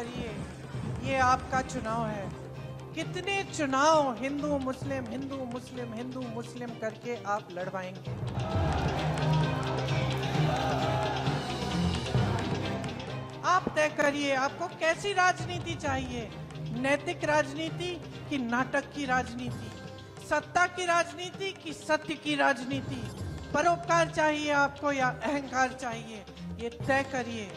करिए, ये आपका चुनाव है। कितने चुनाव हिंदू मुस्लिम हिंदू मुस्लिम हिंदू मुस्लिम करके आप लड़वाएंगे? आप तय करिए, आपको कैसी राजनीति चाहिए? नैतिक राजनीति कि नाटक की राजनीति? सत्ता की राजनीति कि सत्य की राजनीति? परोपकार चाहिए आपको या अहंकार चाहिए? ये तय करिए।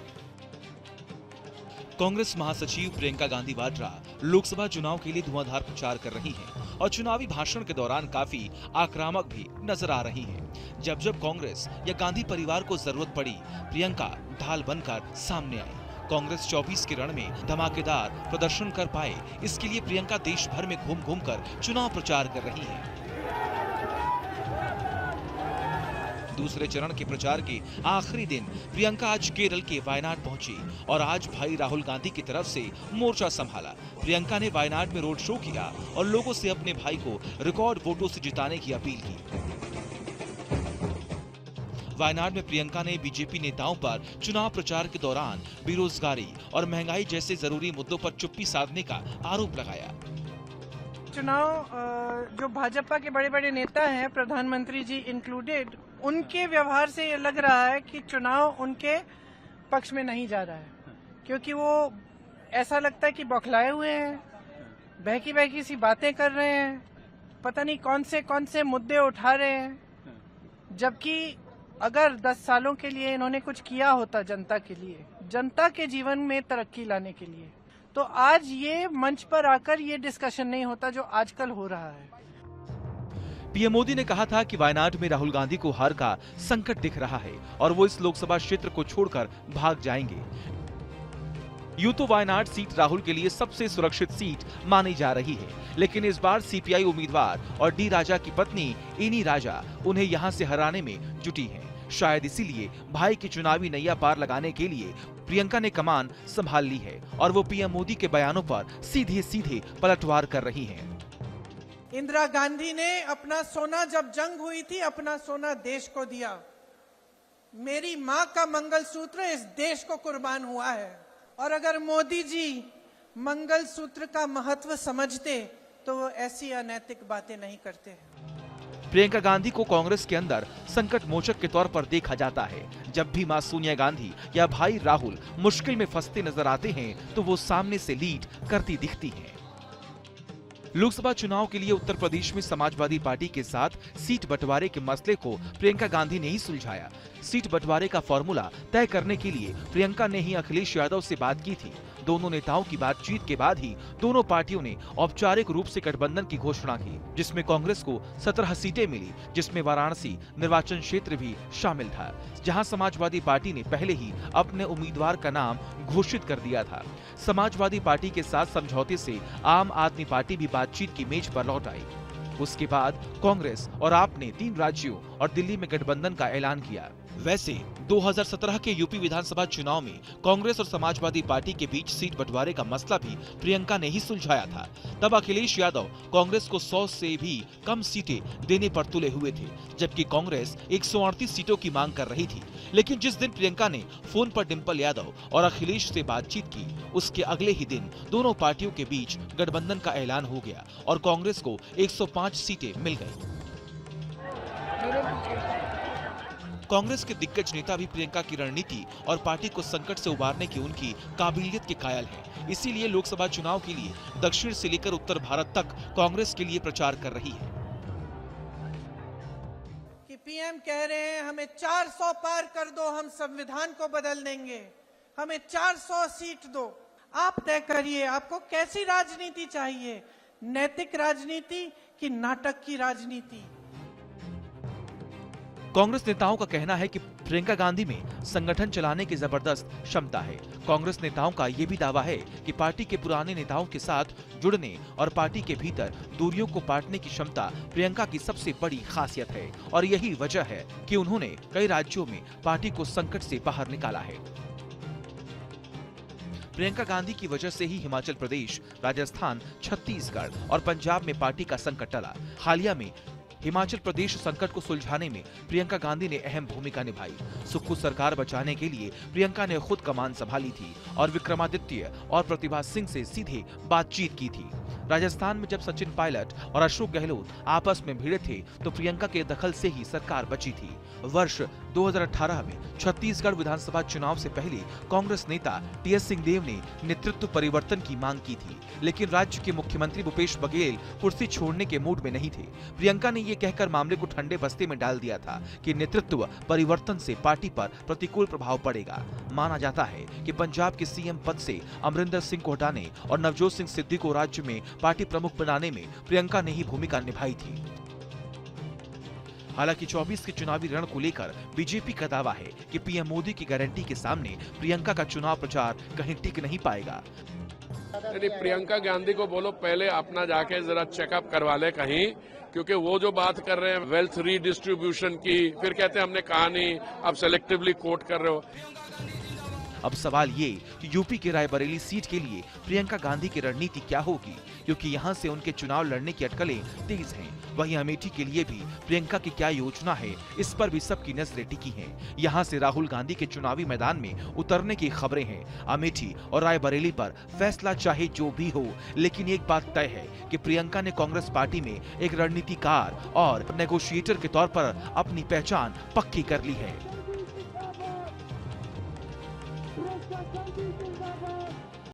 कांग्रेस महासचिव प्रियंका गांधी वाड्रा लोकसभा चुनाव के लिए धुआंधार प्रचार कर रही हैं और चुनावी भाषण के दौरान काफी आक्रामक भी नजर आ रही हैं। जब जब कांग्रेस या गांधी परिवार को जरूरत पड़ी, प्रियंका ढाल बनकर सामने आई। कांग्रेस 24 के रण में धमाकेदार प्रदर्शन कर पाए, इसके लिए प्रियंका देश भर में घूम घूम कर चुनाव प्रचार कर रही हैं। दूसरे चरण के प्रचार के आखिरी दिन प्रियंका आज केरल के वायनाड पहुंची और आज भाई राहुल गांधी की तरफ से मोर्चा संभाला। प्रियंका ने वायनाड में रोड शो किया और लोगों से अपने भाई को रिकॉर्ड वोटों से जिताने की अपील की। वायनाड में प्रियंका ने बीजेपी नेताओं पर चुनाव प्रचार के दौरान बेरोजगारी और महंगाई जैसे जरूरी मुद्दों पर चुप्पी साधने का आरोप लगाया। चुनाव जो भाजपा के बड़े बड़े नेता हैं, प्रधानमंत्री जी इंक्लूडेड, उनके व्यवहार से ये लग रहा है कि चुनाव उनके पक्ष में नहीं जा रहा है, क्योंकि वो ऐसा लगता है कि बौखलाए हुए हैं, बहकी बहकी सी बातें कर रहे हैं, पता नहीं कौन से मुद्दे उठा रहे हैं। जबकि अगर 10 सालों के लिए इन्होंने कुछ किया होता जनता के लिए, जनता के जीवन में तरक्की लाने के लिए, तो आज ये मंच पर आकर ये डिस्कशन नहीं होता जो आजकल हो रहा है। पीएम मोदी ने कहा था कि वायनाड में राहुल गांधी को हार का संकट दिख रहा है और वो इस लोकसभा क्षेत्र को छोड़कर भाग जाएंगे। यूं तो वायनाड सीट राहुल के लिए सबसे सुरक्षित सीट मानी जा रही है, लेकिन इस बार सीपीआई उम्मीदवार और डी राजा की पत्नी इनी राजा उन्हें यहां से हराने में जुटी हैं। शायद इसीलिए भाई की चुनावी नैया पार लगाने के लिए प्रियंका ने कमान संभाल ली है और वो पीएम मोदी के बयानों पर सीधे सीधे पलटवार कर रही हैं। इंदिरा गांधी ने अपना सोना, जब जंग हुई थी, अपना सोना देश को दिया। मेरी मां का मंगलसूत्र इस देश को कुर्बान हुआ है, और अगर मोदी जी मंगलसूत्र का महत्व समझते तो वो ऐसी अनैतिक बातें नहीं करते। प्रियंका गांधी को कांग्रेस के अंदर संकट मोचक के तौर पर देखा जाता है। जब भी मां सोनिया गांधी या भाई राहुल मुश्किल में फंसते नजर आते हैं तो वो सामने से लीड करती दिखती हैं। लोकसभा चुनाव के लिए उत्तर प्रदेश में समाजवादी पार्टी के साथ सीट बंटवारे के मसले को प्रियंका गांधी ने ही सुलझाया। सीट बंटवारे का फॉर्मूला तय करने के लिए प्रियंका ने ही अखिलेश यादव से बात की थी। दोनों नेताओं की बातचीत के बाद ही दोनों पार्टियों ने औपचारिक रूप से गठबंधन की घोषणा की, जिसमें कांग्रेस को 17 सीटें मिली, जिसमें वाराणसी निर्वाचन क्षेत्र भी शामिल था, जहां समाजवादी पार्टी ने पहले ही अपने उम्मीदवार का नाम घोषित कर दिया था। समाजवादी पार्टी के साथ समझौते से आम आदमी पार्टी भी बातचीत की मेज पर लौट आई। उसके बाद कांग्रेस और आप ने 3 राज्यों और दिल्ली में गठबंधन का ऐलान किया। वैसे 2017 के यूपी विधानसभा चुनाव में कांग्रेस और समाजवादी पार्टी के बीच सीट बंटवारे का मसला भी प्रियंका ने ही सुलझाया था। तब अखिलेश यादव कांग्रेस को 100 से भी कम सीटें देने पर तुले हुए थे, जबकि कांग्रेस 138 सीटों की मांग कर रही थी। लेकिन जिस दिन प्रियंका ने फोन पर डिंपल यादव और अखिलेश से बातचीत की, उसके अगले ही दिन दोनों पार्टियों के बीच गठबंधन का ऐलान हो गया और कांग्रेस को 105 सीटें मिल गयी। कांग्रेस के दिग्गज नेता भी प्रियंका की रणनीति और पार्टी को संकट से उबारने की उनकी काबिलियत के कायल हैं। इसीलिए लोकसभा चुनाव के लिए दक्षिण से लेकर उत्तर भारत तक कांग्रेस के लिए प्रचार कर रही है। कि पीएम कह रहे हैं हमें 400 पार कर दो, हम संविधान को बदल देंगे, हमें 400 सीट दो। आप तय करिए, आपको कैसी राजनीति चाहिए? नैतिक राजनीति कि नाटक की राजनीति? कांग्रेस नेताओं का कहना है कि प्रियंका गांधी में संगठन चलाने की जबरदस्त क्षमता है। कांग्रेस नेताओं का ये भी दावा है कि पार्टी के पुराने नेताओं के साथ जुड़ने और पार्टी के भीतर दूरियों को पाटने की क्षमता प्रियंका की सबसे बड़ी खासियत है और यही वजह है कि उन्होंने कई राज्यों में पार्टी को संकट से बाहर निकाला है। प्रियंका गांधी की वजह से ही हिमाचल प्रदेश, राजस्थान, छत्तीसगढ़ और पंजाब में पार्टी का संकट टला। हालिया में हिमाचल प्रदेश संकट को सुलझाने में प्रियंका गांधी ने अहम भूमिका निभाई। सुक्खू सरकार बचाने के लिए प्रियंका ने खुद कमान संभाली थी और विक्रमादित्य और प्रतिभा सिंह से सीधे बातचीत की थी। राजस्थान में जब सचिन पायलट और अशोक गहलोत आपस में भिड़े थे तो प्रियंका के दखल से ही सरकार बची थी। वर्ष 2018 में छत्तीसगढ़ विधानसभा चुनाव से पहले कांग्रेस नेता टीएस सिंहदेव ने नेतृत्व परिवर्तन की मांग की थी, लेकिन राज्य के मुख्यमंत्री भूपेश बघेल कुर्सी छोड़ने के मूड में नहीं थे। प्रियंका ने ये कहकर मामले को ठंडे बस्ते में डाल दिया था कि नेतृत्व परिवर्तन से पार्टी पर प्रतिकूल प्रभाव पड़ेगा। माना जाता है कि पंजाब के सीएम पद से अमरिंदर सिंह को हटाने और नवजोत सिंह सिद्धू को राज्य में पार्टी प्रमुख बनाने में प्रियंका ने ही भूमिका निभाई थी। हालांकि 24 के चुनावी रण को लेकर बीजेपी का दावा है कि पीएम मोदी की गारंटी के सामने प्रियंका का चुनाव प्रचार कहीं टिक नहीं पाएगा। प्रियंका गांधी को बोलो पहले अपना जाके जरा चेकअप करवा ले कहीं, क्योंकि वो जो बात कर रहे हैं वेल्थ रीडिस्ट्रीब्यूशन की, फिर कहते हैं हमने कहा नहीं, अब सेलेक्टिवली कोट कर रहे हो। अब सवाल ये कि यूपी के रायबरेली सीट के लिए प्रियंका गांधी की रणनीति क्या होगी, क्योंकि यहां से उनके चुनाव लड़ने की अटकलें तेज हैं। वहीं अमेठी के लिए भी प्रियंका की क्या योजना है, इस पर भी सबकी नजरें टिकी हैं। यहां से राहुल गांधी के चुनावी मैदान में उतरने की खबरें हैं। अमेठी और रायबरेली पर फैसला चाहे जो भी हो, लेकिन एक बात तय है कि प्रियंका ने कांग्रेस पार्टी में एक रणनीतिकार और नेगोशिएटर के तौर पर अपनी पहचान पक्की कर ली है।